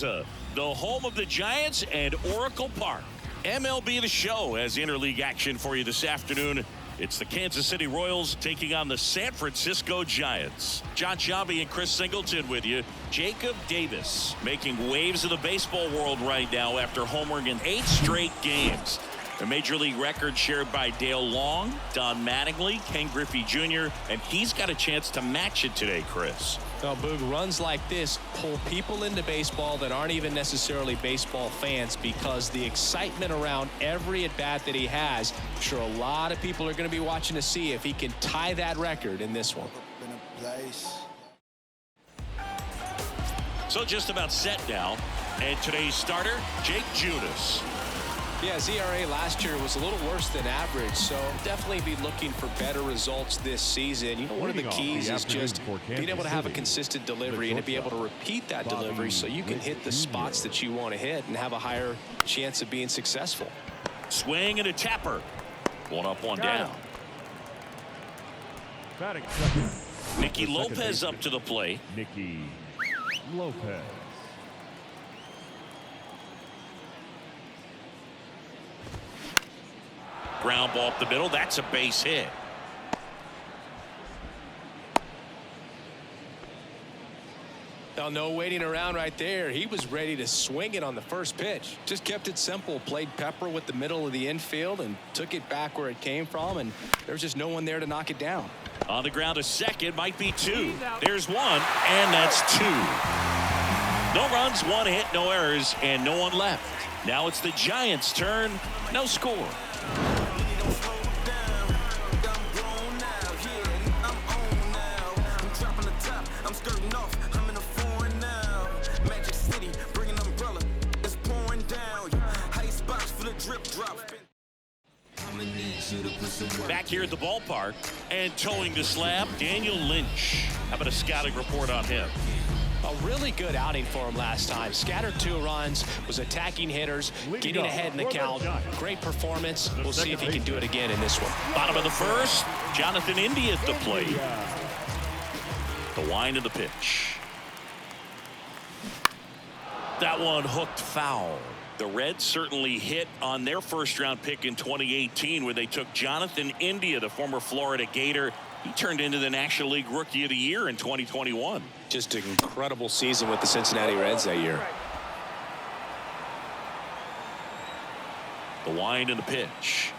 The home of the Giants and Oracle Park. MLB The Show has interleague action for you this afternoon. It's the Kansas City Royals taking on the San Francisco Giants. John Sciambi and Chris Singleton with you. Jacob Davis making waves in the baseball world right now after homering in 8 straight games. A major league record shared by Dale Long, Don Mattingly, Ken Griffey Jr., and he's got a chance to match it today, Chris. Well, Boog, runs like this pull people into baseball that aren't even necessarily baseball fans because the excitement around every at-bat that he has, I'm sure a lot of people are going to be watching to see if he can tie that record in this one. So just about set now, and today's starter, Jake Junis. Yeah, his ERA last year was a little worse than average, so definitely be looking for better results this season. You know, one of the keys is just being able to have a consistent delivery and to be able to repeat that delivery so you can hit the spots that you want to hit and have a higher chance of being successful. Swing and a tapper. One up, one down. Nicky Lopez up to the plate. Nicky Lopez. Ground ball up the middle. That's a base hit. Now, no waiting around right there. He was ready to swing it on the first pitch. Just kept it simple. Played pepper with the middle of the infield and took it back where it came from. And there's just no one there to knock it down. On the ground, a second. Might be 2. There's 1. And that's 2. No runs, 1 hit, no errors, and no one left. Now it's the Giants' turn. No score. Back here at the ballpark and towing the slab, Daniel Lynch. How about a scouting report on him? A really good outing for him last time. Scattered 2 runs, was attacking hitters, getting ahead in the count. Great performance. We'll see if he can do it again in this one. Bottom of the first, Jonathan India at the plate. The wind of the pitch. That one hooked foul. The Reds certainly hit on their first-round pick in 2018 when they took Jonathan India, the former Florida Gator. He turned into the National League Rookie of the Year in 2021. Just an incredible season with the Cincinnati Reds that year. The wind and the pitch.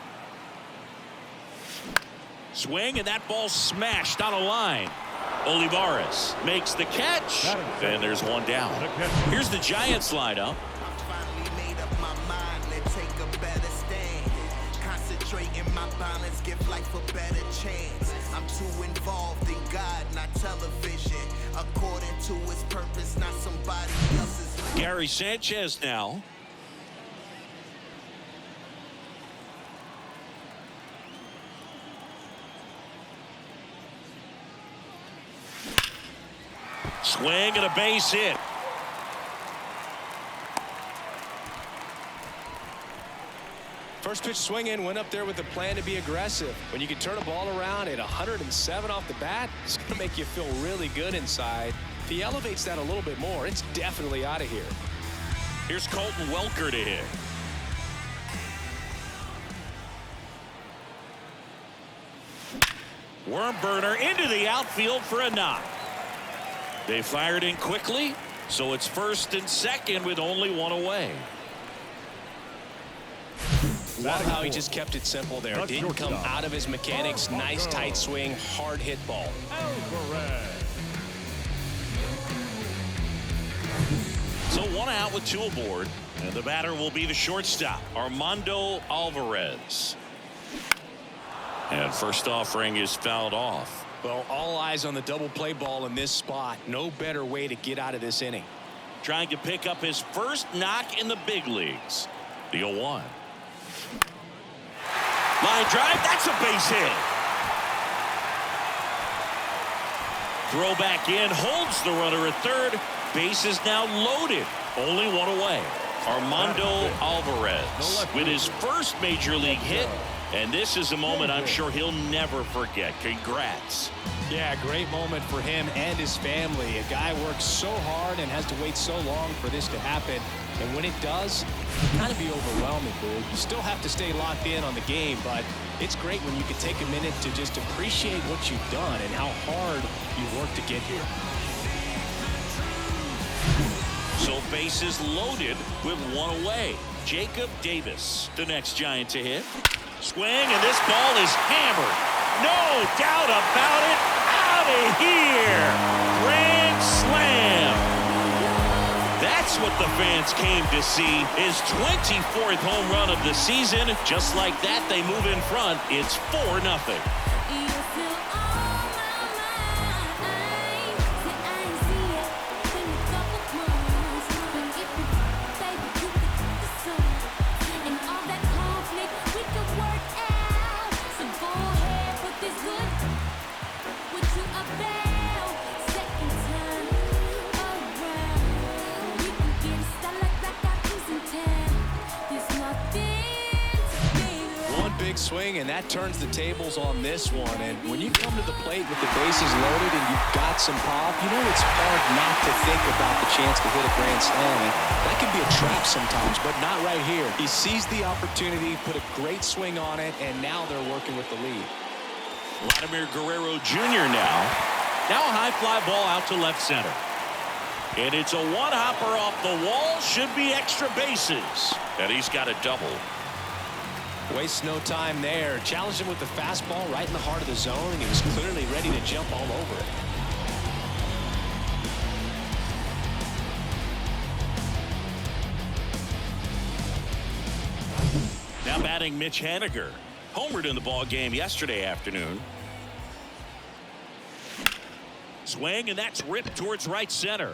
Swing, and that ball smashed on a line. Olivares makes the catch, and there's 1 down. Here's the Giants lineup. Give life a better chance. I'm too involved in God, not television. According to his purpose, not somebody else's. Gary Sanchez now. Swing and a base hit. First pitch swinging, went up there with a plan to be aggressive. When you can turn a ball around at 107 off the bat, it's going to make you feel really good inside. If he elevates that a little bit more, it's definitely out of here. Here's Colton Welker to hit. Worm burner into the outfield for a knock. They fired in quickly, so it's first and second with only 1 away. Love how he just kept it simple there. Didn't come out of his mechanics. Nice tight swing, hard hit ball. So 1 out with 2 aboard, and the batter will be the shortstop, Armando Alvarez. And first offering is fouled off. Well, all eyes on the double play ball in this spot. No better way to get out of this inning. Trying to pick up his first knock in the big leagues. The 0-1. Line drive, that's a base hit. Throw back in, holds the runner at third. Base is now loaded. Only 1 away. Armando Alvarez with his first major league hit And this is a moment I'm sure he'll never forget. Congrats. Yeah, great moment for him and his family. A guy works so hard and has to wait so long for this to happen. And when it does, it can kind of be overwhelming, dude. You still have to stay locked in on the game, but it's great when you can take a minute to just appreciate what you've done and how hard you worked to get here. So bases loaded with one away. Jacob Davis, the next Giant to hit. Swing, and this ball is hammered. No doubt about it. Out of here. Grand slam. That's what the fans came to see. His 24th home run of the season. Just like that, they move in front. It's 4-0. Swing, and that turns the tables on this one. And when you come to the plate with the bases loaded and you've got some pop, you know it's hard not to think about the chance to hit a grand slam. And that can be a trap sometimes, but not right here. He seized the opportunity, put a great swing on it, and now they're working with the lead. Vladimir Guerrero Jr. now a high fly ball out to left center. And it's a one-hopper off the wall. Should be extra bases. And he's got a double. Wastes no time there. Challenged him with the fastball right in the heart of the zone, and he was clearly ready to jump all over it. Now batting Mitch Haniger. Homered in the ball game yesterday afternoon. Swing, and that's ripped towards right center.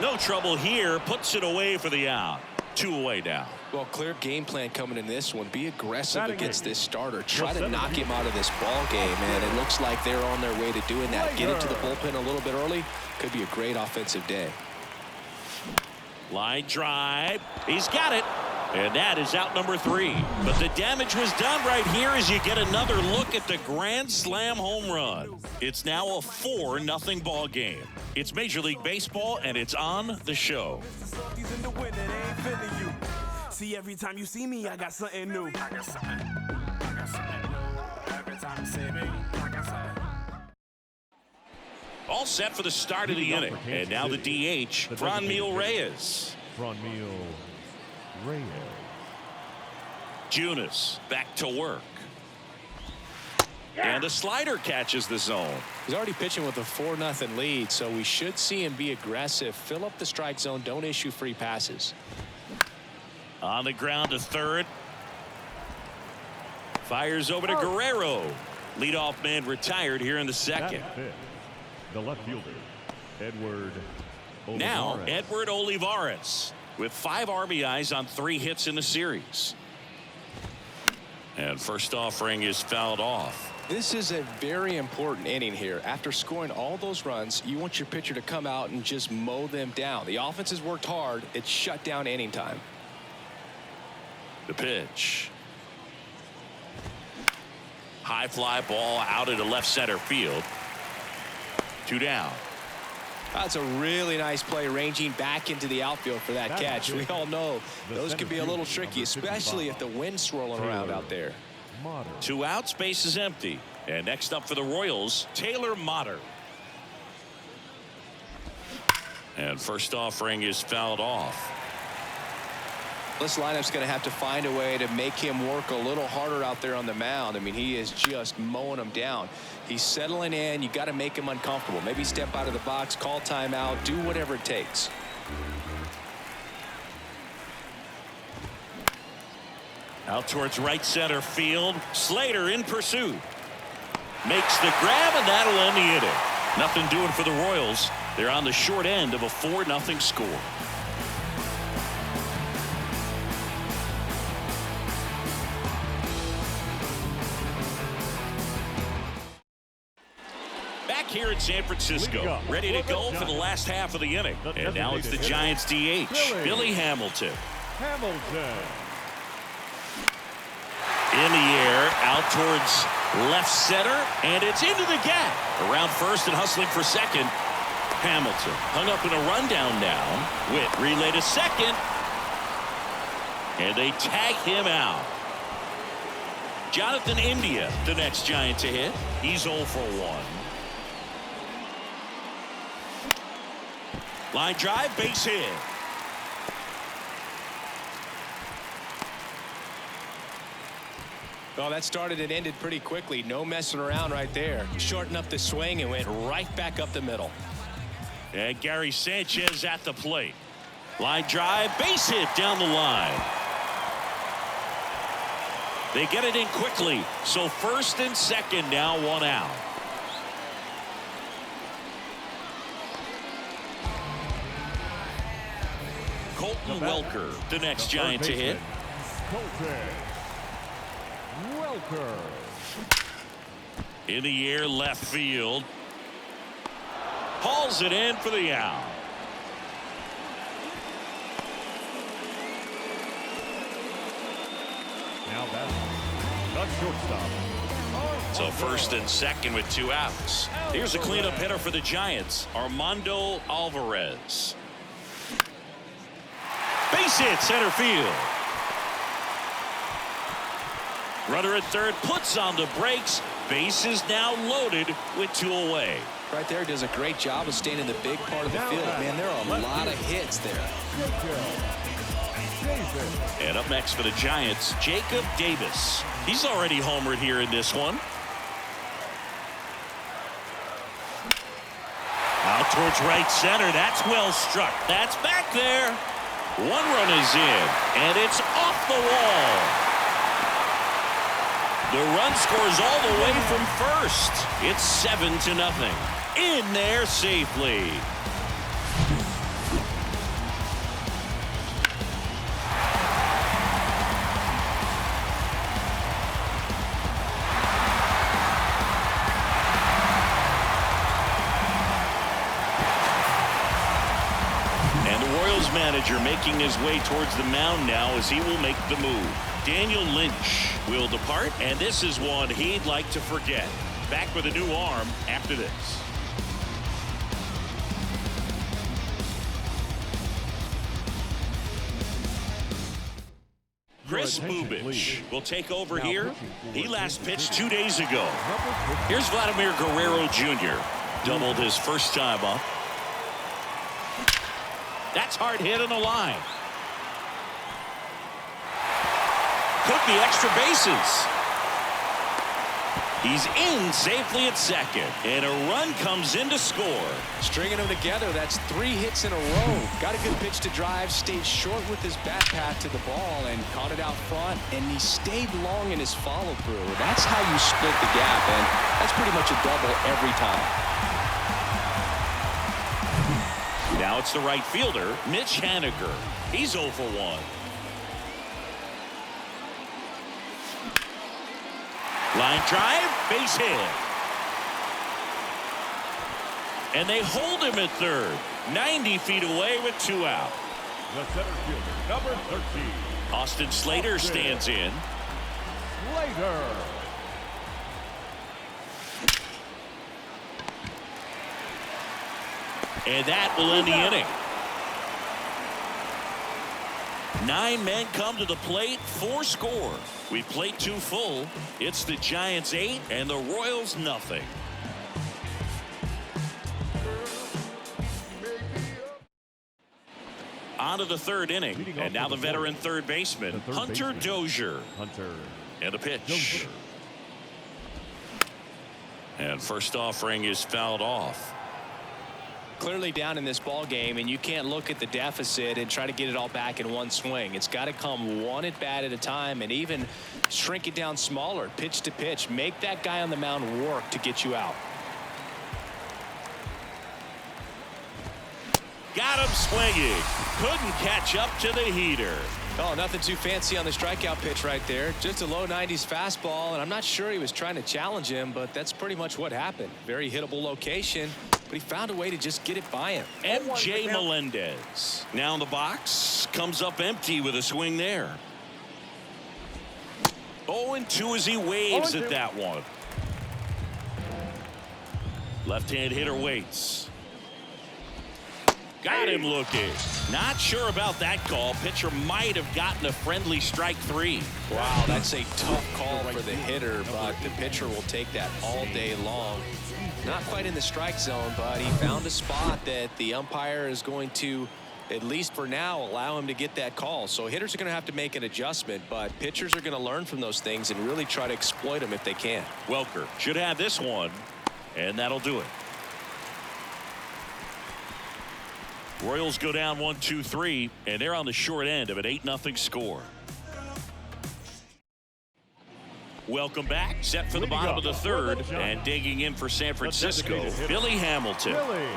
No trouble here. Puts it away for the out. 2 away now. Well, clear game plan coming in this one. Be aggressive against this starter. Try to knock him out of this ball game, and it looks like they're on their way to doing that. Get into the bullpen a little bit early. Could be a great offensive day. Line drive. He's got it. And that is out number 3. But the damage was done right here as you get another look at the grand slam home run. It's now a 4-0 ball game. It's Major League Baseball, and it's on the show. See, every time you see me, I got something new. Every time you see me, I got something. All set for the start of the inning. And now the DH, Franmil Reyes. Franmil Reyes. Junis back to work. And a slider catches the zone. He's already pitching with a 4-0 lead, so we should see him be aggressive. Fill up the strike zone. Don't issue free passes. On the ground to third. Fires over to Guerrero. Leadoff man retired here in the second. The left fielder, Edward Olivares. Now Edward Olivares with 5 RBIs on 3 hits in the series. And first offering is fouled off. This is a very important inning here. After scoring all those runs, you want your pitcher to come out and just mow them down. The offense has worked hard. It's shut down inning time. The pitch. High fly ball out into left center field. 2 down. That's a really nice play, ranging back into the outfield for that catch. We all know those can be a little tricky, especially if the wind's swirling around out there. 2 outs, base is empty. And next up for the Royals, Taylor Motter. And first offering is fouled off. This lineup's going to have to find a way to make him work a little harder out there on the mound. I mean, he is just mowing them down. He's settling in. You got to make him uncomfortable. Maybe step out of the box, call timeout, do whatever it takes. Out towards right center field. Slater in pursuit. Makes the grab, and that'll end the inning. Nothing doing for the Royals. They're on the short end of a 4-0 score. Back here in San Francisco, ready to go for the last half of the inning. And now it's the Giants DH, Billy Hamilton. In the air, out towards left center, and it's into the gap. Around first and hustling for second. Hamilton hung up in a rundown now. Witt relay to second. And they tag him out. Jonathan India, the next Giant to hit. He's 0 for 1. Line drive, base hit. Well, that started and ended pretty quickly. No messing around right there. Shortened up the swing and went right back up the middle. And Gary Sanchez at the plate. Line drive, base hit down the line. They get it in quickly. So first and second now, 1 out. Colton Welker, the next Giant to hit. Colton Welker. In the air, left field. Hauls it in for the out. Now that's the shortstop. So first and second with 2 outs. Here's a cleanup hitter for the Giants, Armando Alvarez. Base hit center field. Runner at third puts on the brakes. Base is now loaded with 2 away. Right there, does a great job of staying in the big part of the field. Man, there are a lot of hits there. And up next for the Giants, Jacob Davis. He's already homered here in this one. Out towards right center. That's well struck. That's back there. 1 run is in, and it's off the wall. The run scores all the way from first. It's 7-0. In there safely. Manager making his way towards the mound now as he will make the move. Daniel Lynch will depart, and this is one he'd like to forget. Back with a new arm after this. Chris Bubich will take over here. He last pitched 2 days ago. Here's Vladimir Guerrero Jr. Doubled his first time up. That's hard hit on the line. Took the extra bases. He's in safely at second. And a run comes in to score. Stringing them together, that's 3 hits in a row. Got a good pitch to drive, stayed short with his bat path to the ball and caught it out front. And he stayed long in his follow through. That's how you split the gap, and that's pretty much a double every time. Now it's the right fielder, Mitch Haniger. He's 0 for 1. Line drive, base hit. And they hold him at third. 90 feet away with 2 out. The center fielder, number 13. Austin Slater stands in. Slater. And that will end the inning. 9 men come to the plate, 4 score. We played 2 full. It's the Giants 8 and the Royals nothing. On to the 3rd inning. And now the veteran third baseman, Hunter Dozier. And a pitch. Dozier. And first offering is fouled off. Clearly down in this ball game, and you can't look at the deficit and try to get it all back in one swing. It's got to come 1 at bat at a time, and even shrink it down smaller, pitch to pitch. Make that guy on the mound work to get you out. Got him swinging. Couldn't catch up to the heater. Oh, nothing too fancy on the strikeout pitch right there. Just a low 90s fastball, and I'm not sure he was trying to challenge him, but that's pretty much what happened. Very hittable location, but he found a way to just get it by him. MJ Melendez now in the box, comes up empty with a swing there. 0-2 as he waves at that one. Left-hand hitter waits. Got him looking. Not sure about that call. Pitcher might have gotten a friendly strike 3. Wow, that's a tough call for the hitter, but the pitcher will take that all day long. Not quite in the strike zone, but he found a spot that the umpire is going to, at least for now, allow him to get that call. So hitters are going to have to make an adjustment, but pitchers are going to learn from those things and really try to exploit them if they can. Welker should have this one, and that'll do it. Royals go down 1-2-3, and they're on the short end of an 8-0 score. Welcome back. Set for the bottom of the third, and digging in for San Francisco, Billy Hamilton. Billy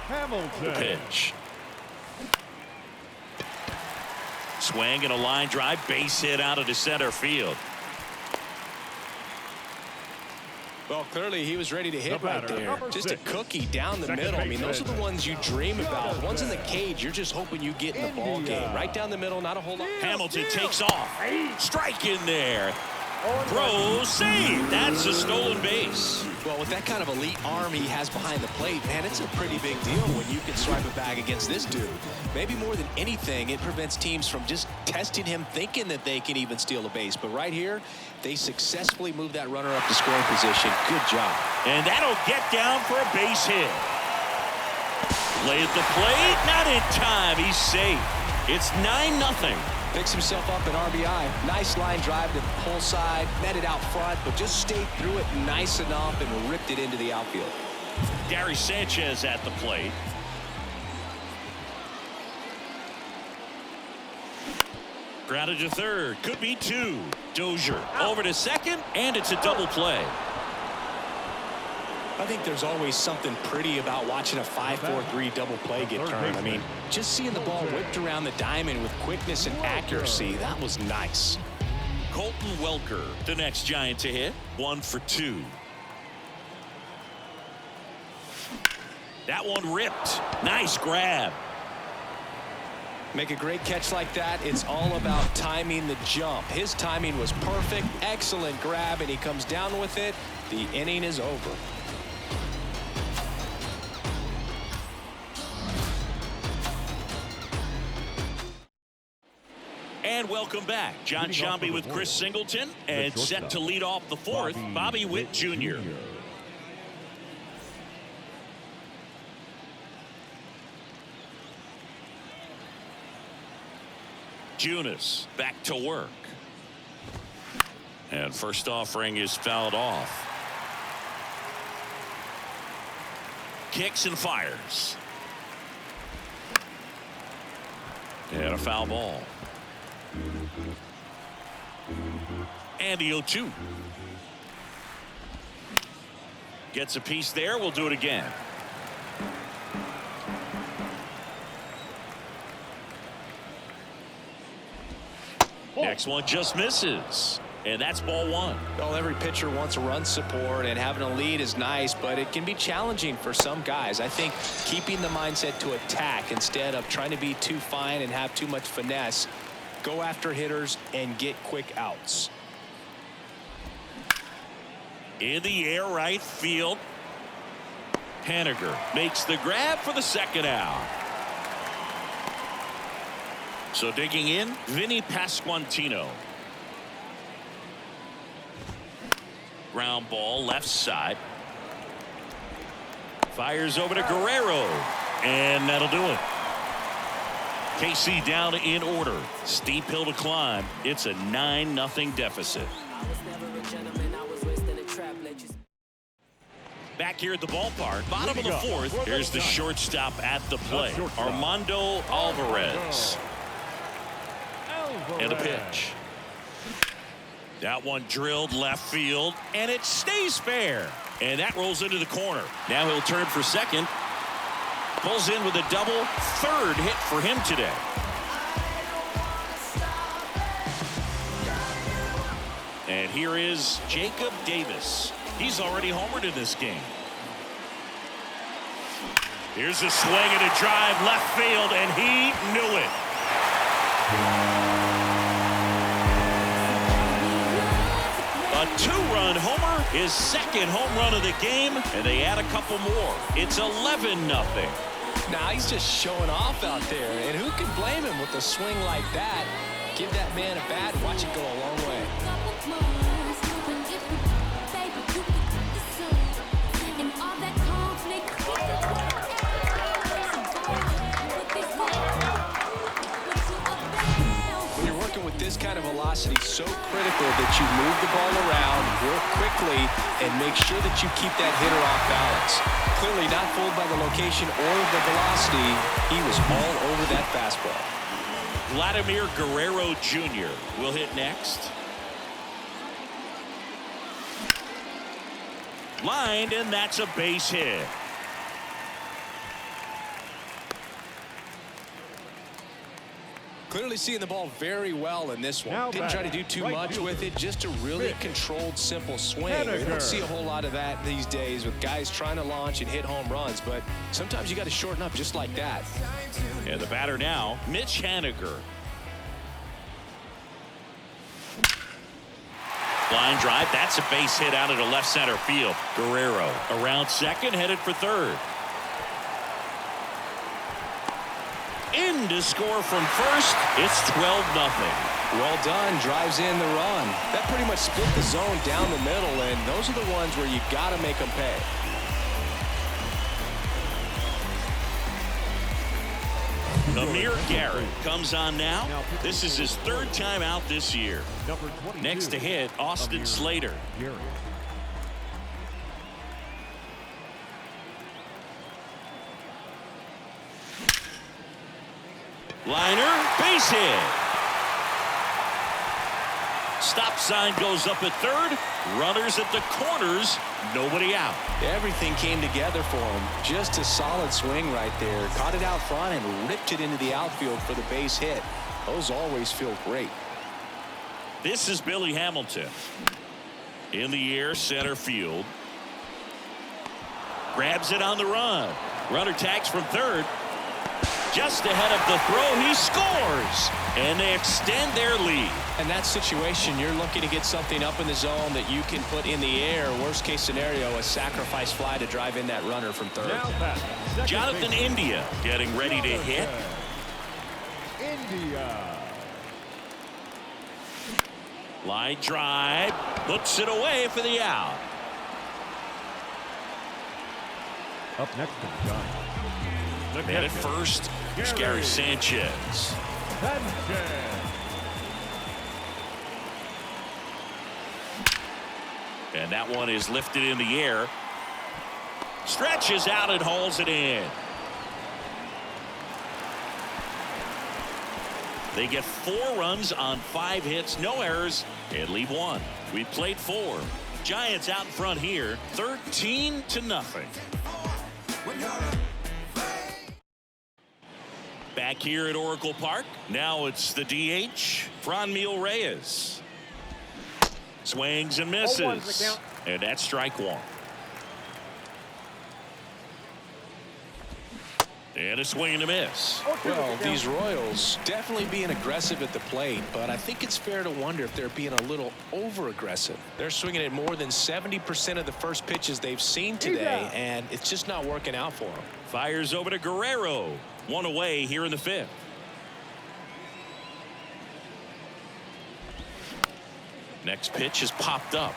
Hamilton. Pitch. Swing and a line drive, base hit out of the center field. Well, clearly he was ready to hit right there. Just a cookie down the middle. I mean, those are the ones you dream about. Ones in the cage, you're just hoping you get in the ball game. Right down the middle, not a whole lot. Hamilton takes off. Strike in there. Throw, save. That's a stolen base. Well, with that kind of elite arm he has behind the plate, man, it's a pretty big deal when you can swipe it back against this dude. Maybe more than anything, it prevents teams from just testing him, thinking that they can even steal a base. But right here, they successfully move that runner up to scoring position. Good job. And that'll get down for a base hit. Lay at the plate, not in time. He's safe. It's 9-0. Picks himself up an RBI. Nice line drive to the pull side, met it out front, but just stayed through it nice enough and ripped it into the outfield. Gary Sanchez at the plate. Grounded to third. Could be 2. Dozier over to second, and it's a double play. I think there's always something pretty about watching a 5-4-3 double play get turned. I mean, just seeing the ball whipped around the diamond with quickness and accuracy, that was nice. Colton Welker, the next Giant to hit. 1 for 2. That one ripped. Nice grab. Make a great catch like that. It's all about timing the jump. His timing was perfect. Excellent grab, and he comes down with it. The inning is over. And welcome back. John Sciambi with Chris Singleton, and set to lead off the fourth, Bobby Witt Jr. Junis back to work. And first offering is fouled off. Kicks and fires. And a foul ball. And the 0-2. Gets a piece there. We'll do it again. Next one just misses. And that's ball 1. Well, every pitcher wants a run support, and having a lead is nice, but it can be challenging for some guys. I think keeping the mindset to attack instead of trying to be too fine and have too much finesse. Go after hitters and get quick outs. In the air, right field. Haniger makes the grab for the second out. So digging in, Vinny Pasquantino. Ground ball left side. Fires over to Guerrero. And that'll do it. KC down in order. Steep hill to climb. It's a 9-0 deficit. Back here at the ballpark, bottom of the fourth. Here's the shortstop at the plate, Armando Alvarez. And a pitch. That one drilled left field, and it stays fair. And that rolls into the corner. Now he'll turn for second. Pulls in with a double. Third hit for him today. And here is Jacob Davis. He's already homered in this game. Here's a swing and a drive left field, and he knew it. his second home run of the game, and they add a couple more. It's 11-0. Now he's just showing off out there, and who can blame him with a swing like that? Give that man a bat, watch it go a long way. When you're working with this kind of velocity, so critical that you move the ball around, work quickly, and make sure that you keep that hitter off balance. Clearly not fooled by the location or the velocity. He was all over that fastball. Vladimir Guerrero Jr. will hit next. Lined, and that's a base hit. Clearly seeing the ball very well in this one. Now Didn't try to do too right much with it, just a really controlled, simple swing. We don't see a whole lot of that these days with guys trying to launch and hit home runs, but sometimes you got to shorten up just like that. And the batter now, Mitch Haniger. Line drive, that's a base hit out into left center field. Guerrero around second, headed for third. In to score from first. It's 12-0. Well done, drives in the run. That pretty much split the zone down the middle, and those are the ones where you got to make them pay. Amir Garrett comes on now. This is his third time out this year. Next to hit, Austin Slater. Liner, base hit. Stop sign goes up at third. Runners at the corners. Nobody out. Everything came together for him. Just a solid swing right there. Caught it out front and ripped it into the outfield for the base hit. Those always feel great. This is Billy Hamilton. In the air, center field. Grabs it on the run. Runner tags from third. Just ahead of the throw, he scores. And they extend their lead. In that situation, you're looking to get something up in the zone that you can put in the air. Worst case scenario, a sacrifice fly to drive in that runner from third. Jonathan India getting ready to hit. India. Line drive. Puts it away for the out. Up next to the Giants. And at first, here's Gary Sanchez. And that one is lifted in the air. Stretches out and hauls it in. They get 4 runs on 5 hits, no errors, and leave 1. We played 4. Giants out in front here, 13-0. Back here at Oracle Park, now it's the DH, Franmil Reyes. Swings and misses. And that's strike 1. And a swing and a miss. Well, these Royals definitely being aggressive at the plate, but I think it's fair to wonder if they're being a little over-aggressive. They're swinging at more than 70% of the first pitches they've seen today, and it's just not working out for them. Fires over to Guerrero. 1 away here in the 5th. Next pitch is popped up.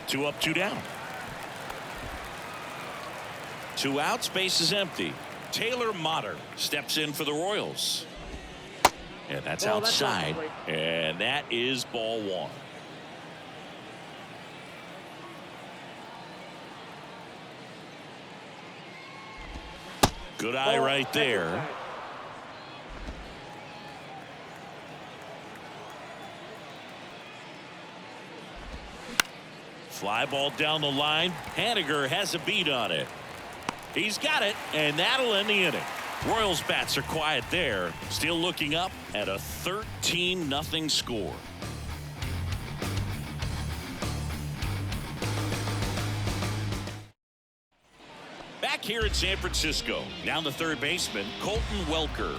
2 up, 2 down. 2 outs, base is empty. Taylor Motter steps in for the Royals. And that's outside. And that is ball 1. Good eye right there. Fly ball down the line. Haniger has a beat on it. He's got it, and that'll end the inning. Royals bats are quiet there. Still looking up at a 13-0 score. Back here at San Francisco, down the third baseman, Colton Welker.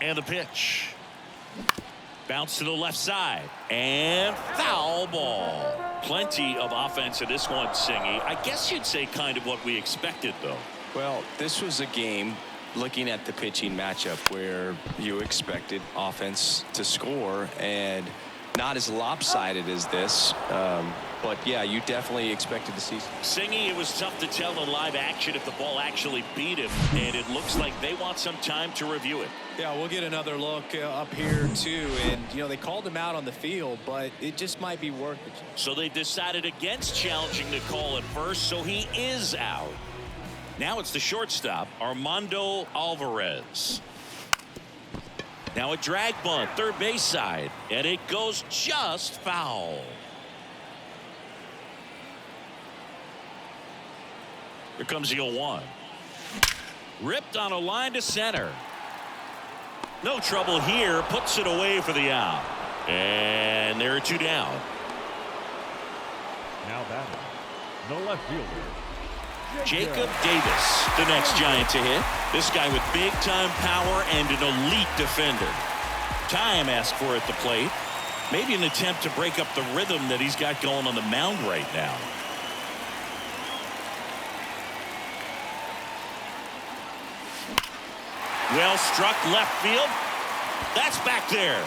And the pitch. Bounce to the left side. And foul ball. Plenty of offense in this one, Singy. I guess you'd say kind of what we expected, though. Well, this was a game, looking at the pitching matchup, where you expected offense to score, and not as lopsided as this. But yeah, you definitely expected to see. Singy, it was tough to tell in live action if the ball actually beat him, and it looks like they want some time to review it. Yeah, we'll get another look up here too, and you know, they called him out on the field, but it just might be worth it. So they decided against challenging the call at first, so he is out. Now it's the shortstop, Armando Alvarez. Now a drag bunt, third base side, and it goes just foul. Here comes the 0-1. Ripped on a line to center. No trouble here. Puts it away for the out. And there are two down. Now batting, the left fielder, Jacob Davis, the next Giant to hit. This guy with big-time power and an elite defender. Time asked for at the plate. Maybe an attempt to break up the rhythm that he's got going on the mound right now. Well struck left field. That's back there.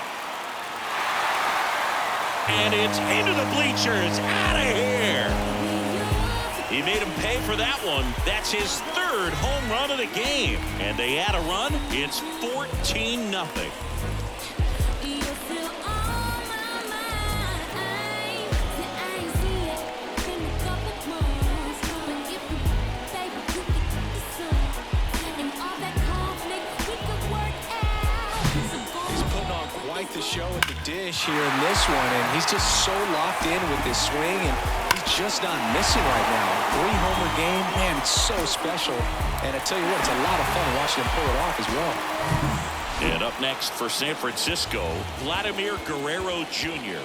And it's into the bleachers. Out of here. He made him pay for that one. That's his third home run of the game. And they add a run. It's 14-0. The show at the dish here in this one, and he's just so locked in with this swing, and he's just not missing right now. 3-homer game, man, it's so special, and I tell you what, it's a lot of fun watching him pull it off as well. And up next for San Francisco, Vladimir Guerrero Jr.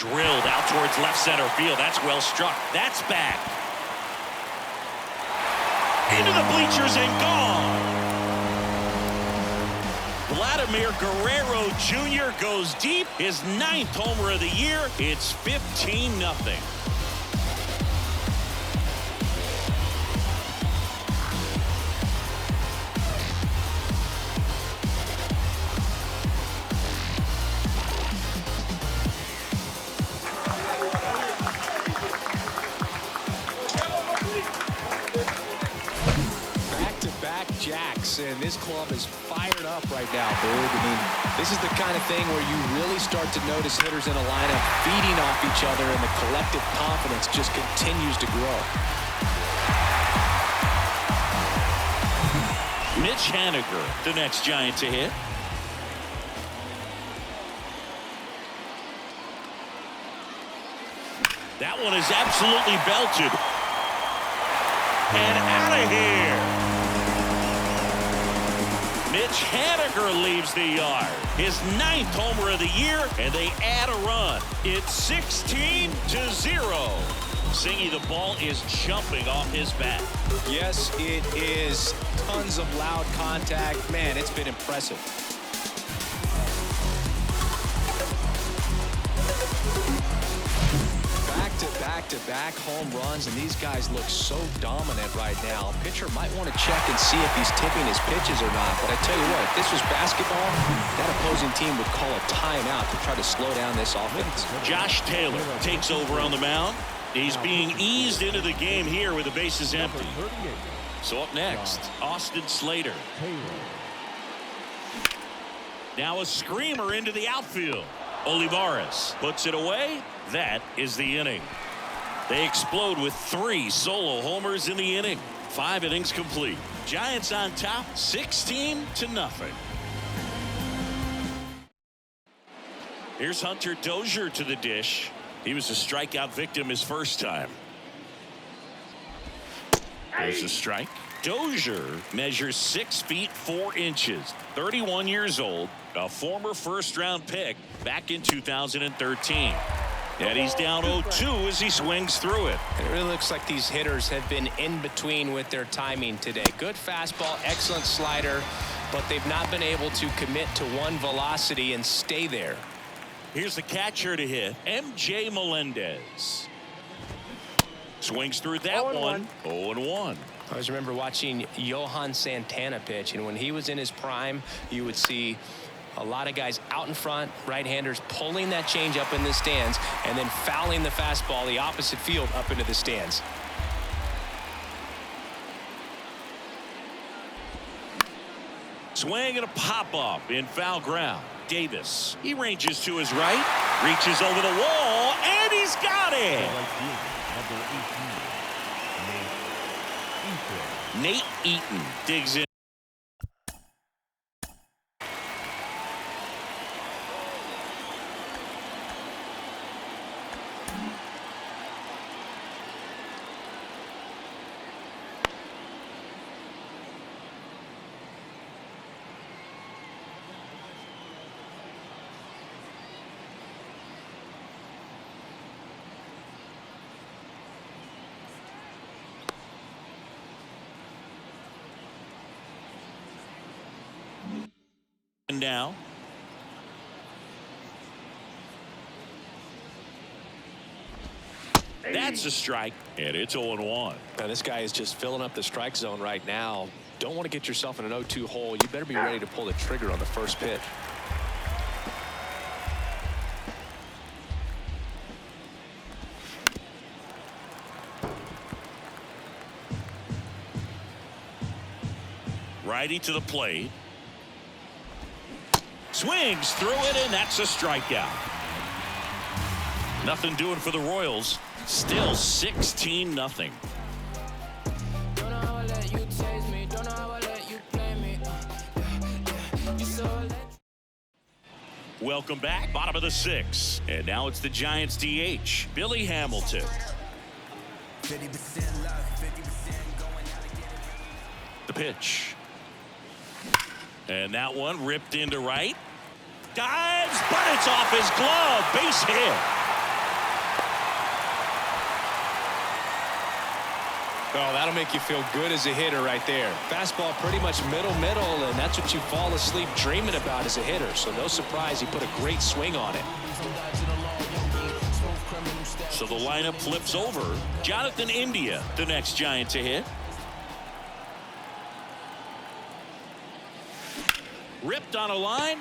Drilled out towards left center field. That's well struck. That's back. Into the bleachers and gone. Vladimir Guerrero Jr. goes deep. His 9th homer of the year. It's 15-0. And this club is fired up right now, Boog. I mean, this is the kind of thing where you really start to notice hitters in a lineup feeding off each other, and the collective confidence just continues to grow. Mitch Haniger, the next Giant to hit. That one is absolutely belted. And out of here. Mitch Haniger leaves the yard. His 9th homer of the year, and they add a run. It's 16-0. Singy, the ball is jumping off his bat. Yes, it is. Tons of loud contact. Man, it's been impressive. Back-to-back home runs, and these guys look so dominant right now. Pitcher might want to check and see if he's tipping his pitches or not, but I tell you what, if this was basketball, that opposing team would call a timeout to try to slow down this offense. Josh Taylor takes over on the mound. He's being eased into the game here with the bases empty. So up next, Austin Slater. Now a screamer into the outfield. Olivares puts it away. That is the inning. They explode with 3 solo homers in the inning. 5 innings complete. Giants on top, 16-0. Here's Hunter Dozier to the dish. He was a strikeout victim his first time. There's a strike. Dozier measures 6 feet 4 inches, 31 years old, a former first-round pick back in 2013. And he's down 0-2 as he swings through it. And it really looks like these hitters have been in between with their timing today. Good fastball, excellent slider, but they've not been able to commit to one velocity and stay there. Here's the catcher to hit, MJ Melendez. Swings through that one, 0-1. I always remember watching Johan Santana pitch, and when he was in his prime, you would see a lot of guys out in front, right-handers pulling that change up in the stands and then fouling the fastball the opposite field up into the stands. Swing and a pop-up in foul ground. Davis, he ranges to his right, reaches over the wall, and he's got it. Nate Eaton digs in. Now that's a strike, and it's 0-1. Now this guy is just filling up the strike zone right now. Don't want to get yourself in an 0-2 hole. You better be ready to pull the trigger on the first pitch. Righty to the plate. Swings through it, and that's a strikeout. Nothing doing for the Royals. Still 16-0. Welcome back. Bottom of the 6th. And now it's the Giants DH, Billy Hamilton. The pitch. And that one ripped into right. Dives, but it's off his glove. Base hit. Oh, that'll make you feel good as a hitter right there. Fastball pretty much middle, and that's what you fall asleep dreaming about as a hitter. So no surprise he put a great swing on it. So the lineup flips over. Jonathan India, the next Giant to hit. Ripped on a line.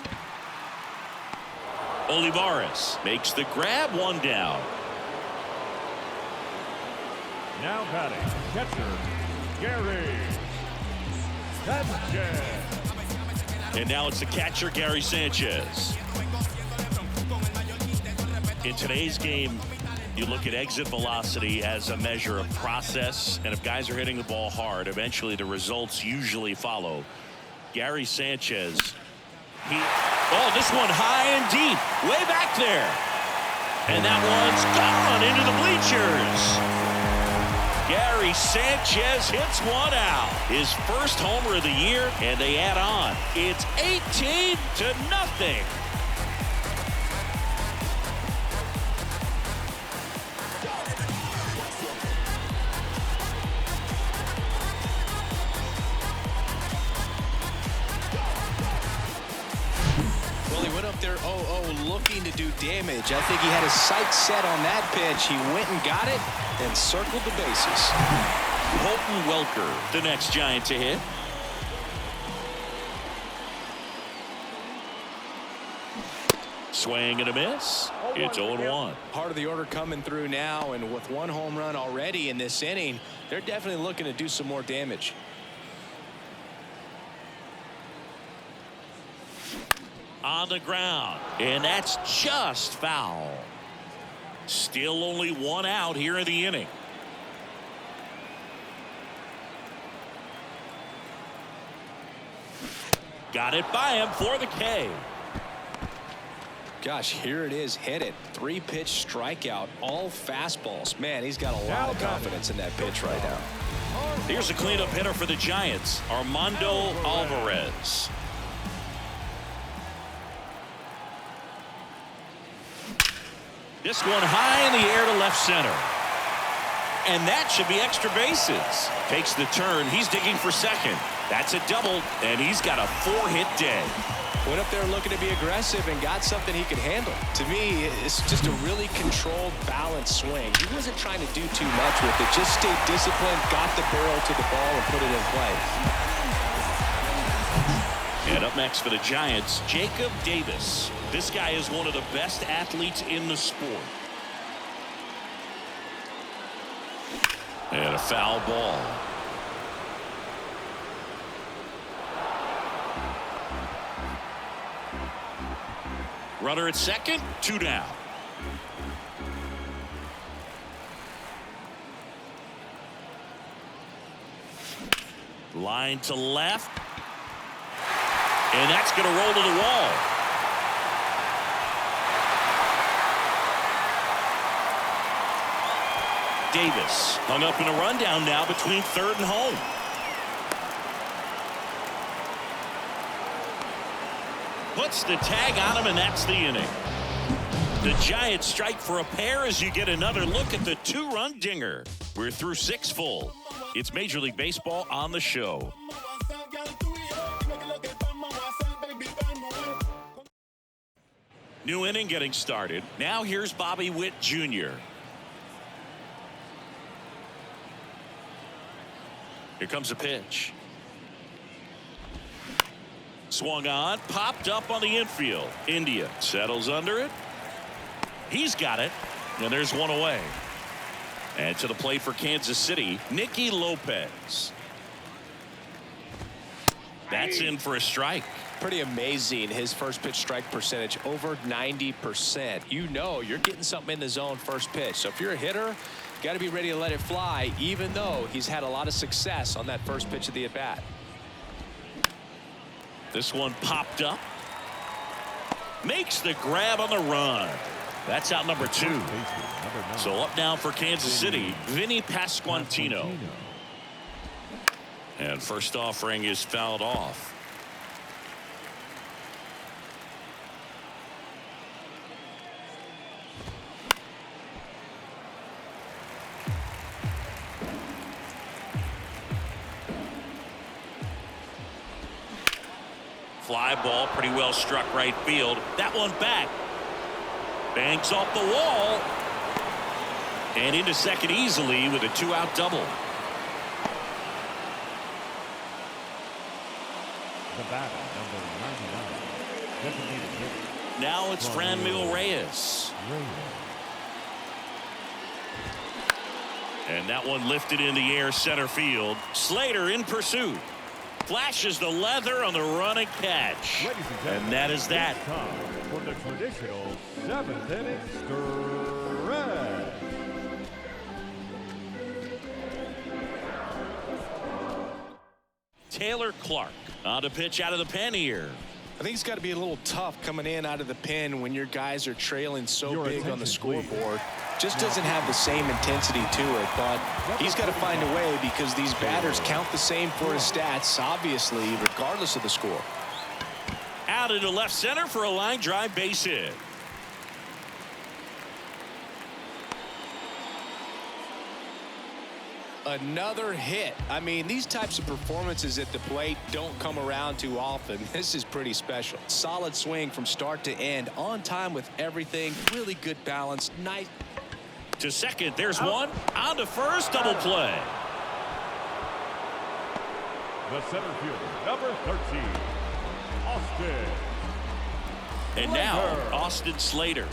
Olivares makes the grab, one down. Now batting, catcher, Gary Sanchez. And now it's the catcher, Gary Sanchez. In today's game, you look at exit velocity as a measure of process, and if guys are hitting the ball hard, eventually the results usually follow. Gary Sanchez, this one high and deep, way back there. And that one's gone into the bleachers. Gary Sanchez hits one out. His first homer of the year, and they add on. It's 18-0. There 0-0 looking to do damage. I think he had his sights set on that pitch. He went and got it and circled the bases. Colton Welker, the next Giant to hit. Swing and a miss. It's 0-1. Part of the order coming through now, and with one home run already in this inning, they're definitely looking to do some more damage. On the ground, and that's just foul. Still only one out here in the inning. Got it by him for the K. Gosh, here it is, hit it. 3-pitch strikeout, all fastballs. Man, he's got a lot of confidence in that pitch right now. Here's a cleanup hitter for the Giants, Armando Alvarez. This one high in the air to left center. And that should be extra bases. Takes the turn. He's digging for second. That's a double, and he's got a 4-hit day. Went up there looking to be aggressive and got something he could handle. To me, it's just a really controlled, balanced swing. He wasn't trying to do too much with it. Just stayed disciplined, got the barrel to the ball, and put it in play. And up next for the Giants, Jacob Davis. This guy is one of the best athletes in the sport. And a foul ball. Runner at second, 2 down. Line to left. And that's going to roll to the wall. Davis hung up in a rundown now between third and home. Puts the tag on him, and that's the inning. The Giants strike for a pair as you get another look at the 2-run dinger. We're through 6 full. It's Major League Baseball on the show. New inning getting started. Now here's Bobby Witt Jr. Here comes a pitch. Swung on, popped up on the infield. India settles under it. He's got it, and there's one away. And to the plate for Kansas City, Nicky Lopez. That's in for a strike. Pretty amazing, his first pitch strike percentage, over 90%. You know you're getting something in the zone first pitch. So if you're a hitter, you got to be ready to let it fly, even though he's had a lot of success on that first pitch of the at-bat. This one popped up. Makes the grab on the run. That's out number 2. So up now for Kansas City, Vinny Pasquantino. And first offering is fouled off. Fly ball, pretty well struck right field. That one back. Banks off the wall. And into second easily with a 2-out double. The batter, number 99. Designated hitter. Now it's Franmil Reyes. And that one lifted in the air center field. Slater in pursuit. Flashes the leather on the run and catch. And that is that. For the traditional 7th inning stretch. Taylor Clark on to pitch out of the pen here. I think it's got to be a little tough coming in out of the pen when your guys are trailing so big on the scoreboard. Just doesn't have the same intensity to it, but he's got to find a way because these batters count the same for his stats, obviously, regardless of the score. Out into left center for a line drive base hit. Another hit. I mean, these types of performances at the plate don't come around too often. This is pretty special. Solid swing from start to end, on time with everything. Really good balance. Nice. To second, there's one. On to first, double play. The center fielder, number 13, Austin. And now, Austin Slater.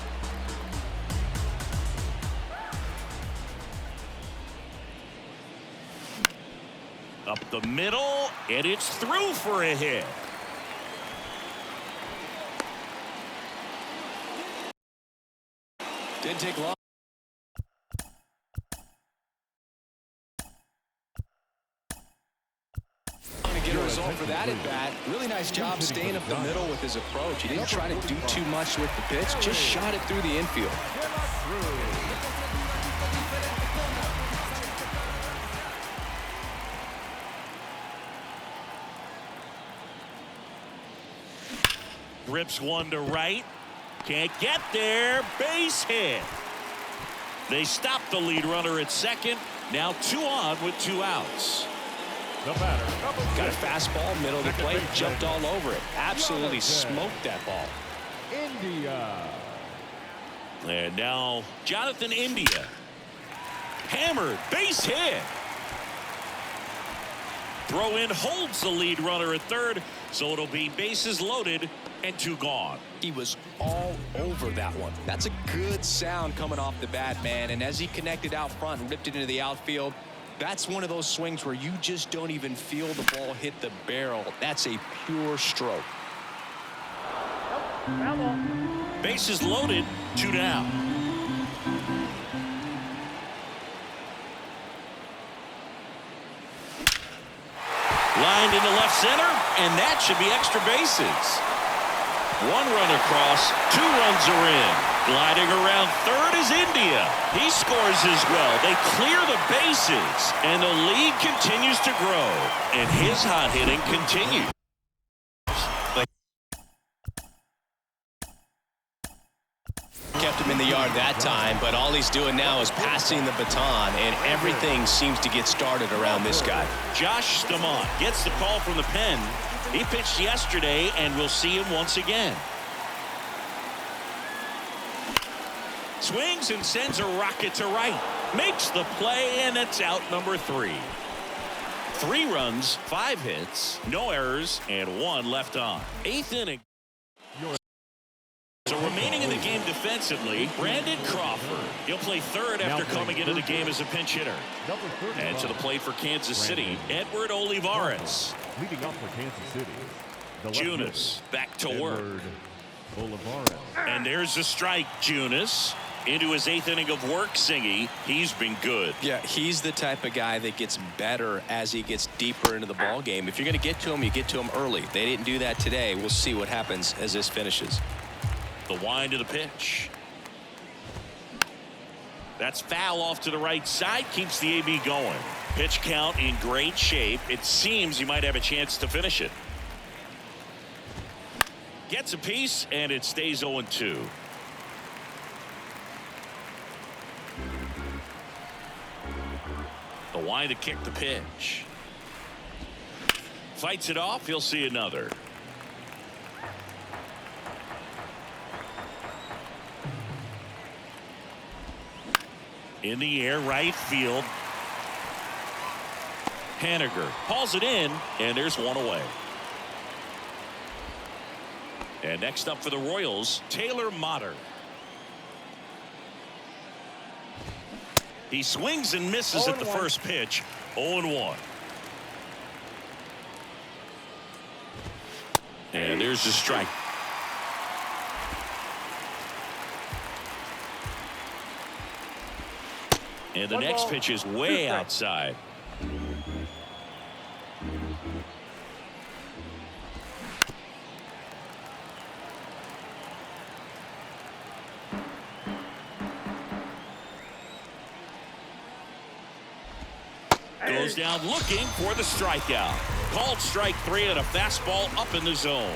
Up the middle, and it's through for a hit. Didn't take long. To get a result for that at bat. Really nice job staying up the middle with his approach. He didn't try to do too much with the pitch, just shot it through the infield. Rips one to right. Can't get there. Base hit. They stop the lead runner at second. Now 2 on with 2 outs. The batter, Got a fastball, middle of the plate, jumped all over it. Absolutely smoked that ball. India. And now Jonathan India. Hammered, base hit. Throw in holds the lead runner at third, so it'll be bases loaded and 2 gone. He was all over that one. That's a good sound coming off the bat, man. And as he connected out front and ripped it into the outfield, that's one of those swings where you just don't even feel the ball hit the barrel. That's a pure stroke. Bases loaded, 2 down. Lined into left center, and that should be extra bases. 1 run across, 2 runs are in. Gliding around third is India. He scores as well. They clear the bases, and the lead continues to grow. And his hot hitting continues. Kept him in the yard that time, but all he's doing now is passing the baton, and everything seems to get started around this guy. Josh Staumont gets the call from the pen. He pitched yesterday, and we'll see him once again. Swings and sends a rocket to right. Makes the play, and it's out number 3. 3 runs, 5 hits, no errors, and 1 left on. 8th inning. So remaining in the game defensively, Brandon Crawford. He'll play third after coming into the game as a pinch hitter. And to the plate for Kansas City, Edward Olivares. Leading off for Kansas City. Junis back to work. Olivares. And there's a strike, Junis. Into his 8th inning of work, Singy. He's been good. Yeah, he's the type of guy that gets better as he gets deeper into the ball game. If you're going to get to him, you get to him early. They didn't do that today. We'll see what happens as this finishes. The wind of the pitch. That's foul off to the right side. Keeps the AB going. Pitch count in great shape. It seems you might have a chance to finish it. Gets a piece, and it stays 0-2. The wind to kick the pitch. Fights it off. He'll see another. In the air, right field. Haniger hauls it in, and there's 1 away. And next up for the Royals, Taylor Motter. He swings and misses at the first pitch. 0-1. And there's the strike. And the next pitch is way outside. Goes down looking for the strikeout. Called strike 3 and a fastball up in the zone.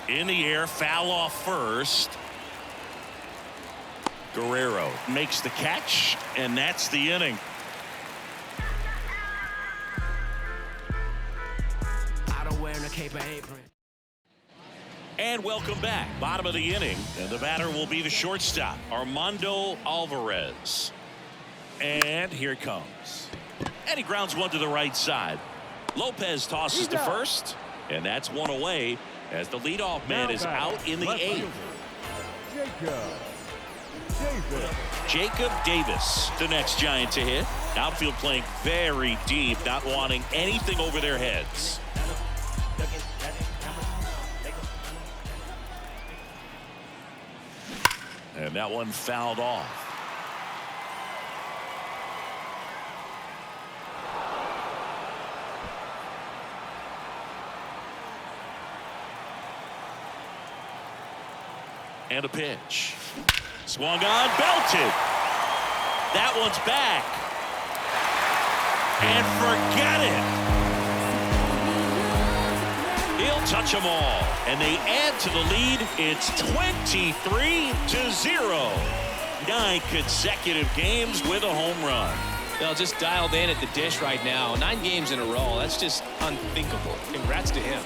In the air, foul off first. Guerrero makes the catch, and that's the inning. And welcome back. Bottom of the inning, and the batter will be the shortstop, Armando Alvarez. And here it comes. And he grounds 1 to the right side. Lopez tosses to first, and that's 1 away as the leadoff man is out in the 8th. Jacob Davis, the next Giant to hit. Outfield playing very deep, not wanting anything over their heads. And that one fouled off. And a pitch. Swung on, belted. That one's back. And forget it. He'll touch them all. And they add to the lead. It's 23-0. 9 consecutive games with a home run. They'll just dialed in at the dish right now. 9 games in a row. That's just unthinkable. Congrats to him.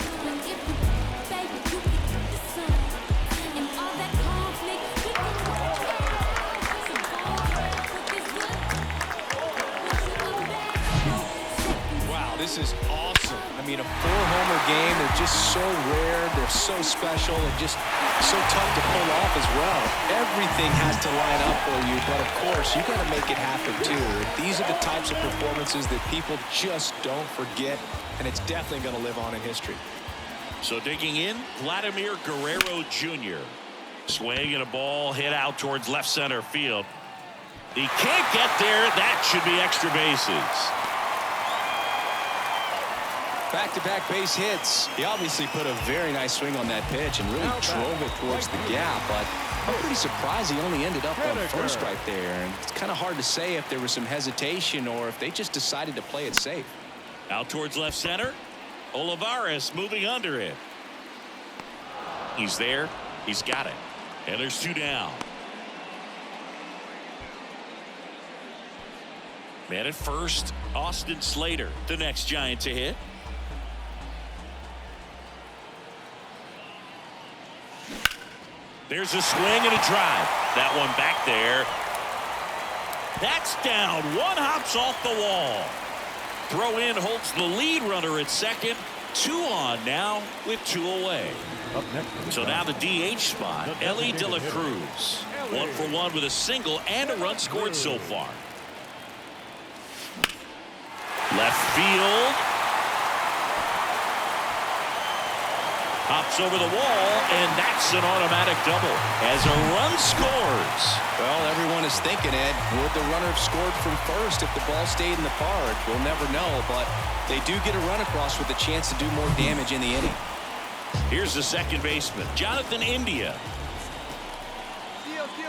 Wow, this is awesome. I mean, a 4-homer game. They're just so rare. They're so special and just so tough to pull off as well. Everything has to line up for you, but of course, you got to make it happen too. These are the types of performances that people just don't forget, and it's definitely going to live on in history. So digging in, Vladimir Guerrero Jr. Swing and a ball hit out towards left center field. He can't get there. That should be extra bases. Back-to-back base hits. He obviously put a very nice swing on that pitch and really drove it towards the gap, but I'm pretty surprised he only ended up on first right there. And it's kind of hard to say if there was some hesitation or if they just decided to play it safe. Out towards left center. Olivares moving under it. He's there. He's got it. And there's 2 down. Man at first, Austin Slater, the next Giant to hit. There's a swing and a drive. That one back there. That's down. One hops off the wall. Throw in holds the lead runner at second. 2 on now with 2 away. So now the DH spot, Elly De La Cruz. 1 for 1 with a single and a run scored so far. Left field. Hops over the wall, and that's an automatic double as a run scores. Well, everyone is thinking, Ed, would the runner have scored from first if the ball stayed in the park? We'll never know, but they do get a run across with a chance to do more damage in the inning. Here's the second baseman, Jonathan India.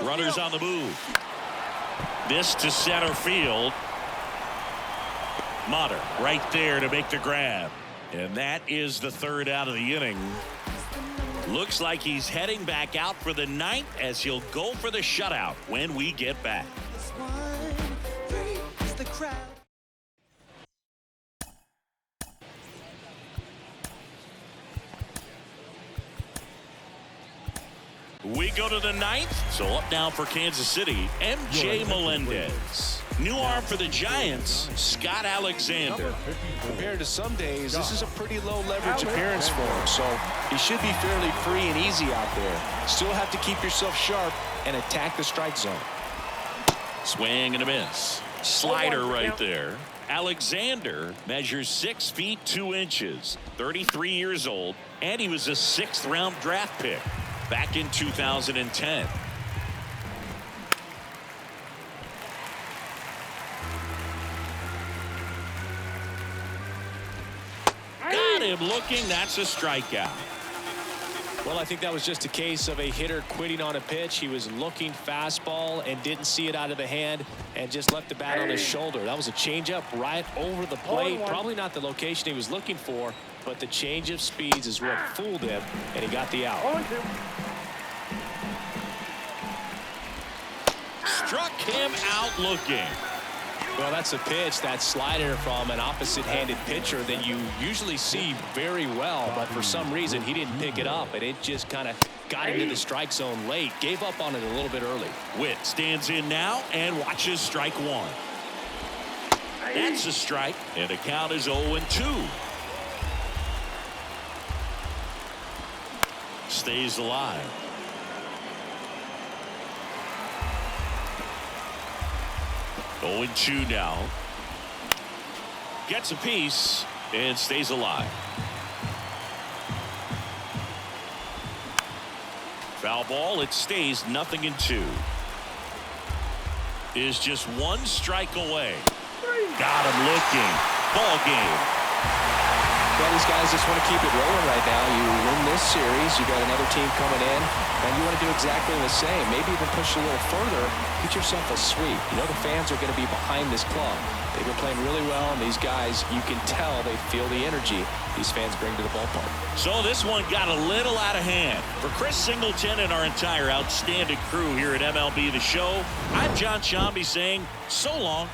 Runners on the move. This to center field. Motter right there to make the grab. And that is the 3rd out of the inning. Looks like he's heading back out for the 9th as he'll go for the shutout when we get back. We go to the 9th. So up now for Kansas City, MJ Melendez. New arm for the Giants, Scott Alexander. Compared to some days, this is a pretty low leverage appearance for him, so he should be fairly free and easy out there. Still have to keep yourself sharp and attack the strike zone. Swing and a miss. Slider right there. Alexander measures 6 feet 2 inches, 33 years old, and he was a 6th round draft pick back in 2010. Got him looking. That's a strikeout. Well, I think that was just a case of a hitter quitting on a pitch. He was looking fastball and didn't see it out of the hand and just left the bat on his shoulder. That was a changeup right over the plate. Probably not the location he was looking for, but the change of speeds is what fooled him, and he got the out. Struck him out looking. Well, that's a pitch, that slider from an opposite-handed pitcher that you usually see very well, but for some reason he didn't pick it up, and it just kind of got into the strike zone late. Gave up on it a little bit early. Witt stands in now and watches strike 1. That's a strike, and the count is 0-2. Stays alive. Oh, 0-2 now. Gets a piece and stays alive. Foul ball. It stays 0-2. Is just 1 strike away. Got him looking. Ball game. Yeah, these guys just want to keep it rolling right now. You win this series, you got another team coming in, and you want to do exactly the same. Maybe even push a little further, get yourself a sweep. You know the fans are going to be behind this club. They've been playing really well, and these guys, you can tell they feel the energy these fans bring to the ballpark. So this one got a little out of hand. For Chris Singleton and our entire outstanding crew here at MLB The Show, I'm John Sciambi saying so long.